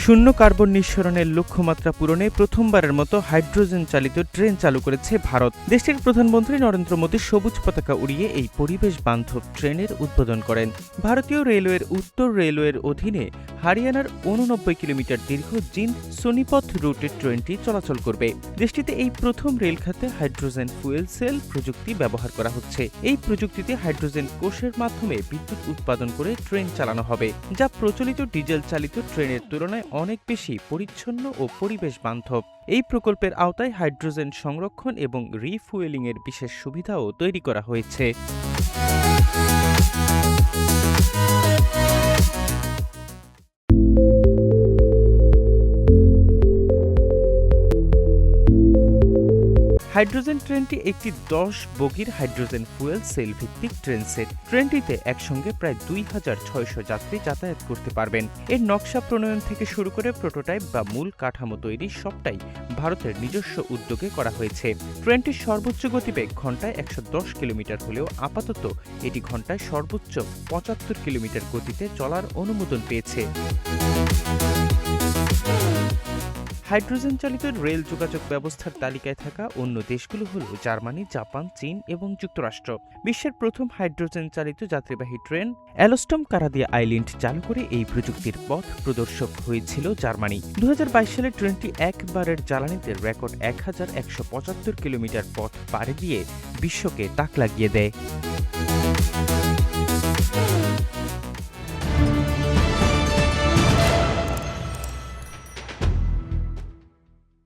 শূন্য কার্বন নিঃসরণের লক্ষ্যমাত্রা পূরণে প্রথমবারের মতো হাইড্রোজেন চালিত ট্রেন চালু করেছে ভারত। দেশটির প্রধানমন্ত্রী নরেন্দ্র মোদী সবুজ পতাকা উড়িয়ে এই পরিবেশ বান্ধব ট্রেনের উদ্বোধন করেন। ভারতীয় রেলওয়ের উত্তর রেলওয়ের অধীনে হরিয়ানার 89 কিলোমিটার দীর্ঘ জিন্দ সোনিপথ রুটে ট্রেনটি চলাচল করবে। দেশটিতে এই প্রথম রেল খাতে হাইড্রোজেন ফুয়েল সেল প্রযুক্তি ব্যবহার করা হচ্ছে। এই প্রযুক্তিতে হাইড্রোজেন কোষের মাধ্যমে বিদ্যুৎ উৎপাদন করে ট্রেন চালানো হবে, যা প্রচলিত ডিজেল চালিত ট্রেনের তুলনায় অনেক বেশি পরিচ্ছন্ন ও পরিবেশ বান্ধব। এই প্রকল্পের আওতায় হাইড্রোজেন সংরক্ষণ এবং রিফুয়েলিং এর বিশেষ সুবিধাও তৈরি করা হয়েছে। হাইড্রোজেন ট্রেনটি একটি 10 বগির হাইড্রোজেন ফুয়েল সেল ভিত্তিক ট্রেন সেট। ট্রেনটিতে একসঙ্গে প্রায় 2600 যাত্রী যাতায়াত করতে পারবেন। এর নকশা প্রণয়ন থেকে শুরু করে প্রোটোটাইপ বা মূল কাঠামো তৈরি সবটাই ভারতের নিজস্ব উদ্যোগে করা হয়েছে। ট্রেনটির সর্বোচ্চ গতিবেগ ঘন্টায় 110 কিলোমিটার হলেও আপাতত এটি ঘন্টায় সর্বোচ্চ 75 কিলোমিটার গতিতে চলার অনুমোদন পেয়েছে। হাইড্রোজেন চালিত রেল যোগাযোগ ব্যবস্থার তালিকায় থাকা অন্য দেশগুলো হল জার্মানি, জাপান, চীন এবং যুক্তরাষ্ট্র। বিশ্বের প্রথম হাইড্রোজেন চালিত যাত্রীবাহী ট্রেন অ্যালোস্টম কানাডিয়া আইল্যান্ড চালু করে এই প্রযুক্তির পথ প্রদর্শক হয়েছিল জার্মানি। 2022 সালে ট্রেনটি একবারের জ্বালানিতে রেকর্ড 1175 কিলোমিটার পথ পাড়ি দিয়ে বিশ্বকে তাক লাগিয়ে দেয়।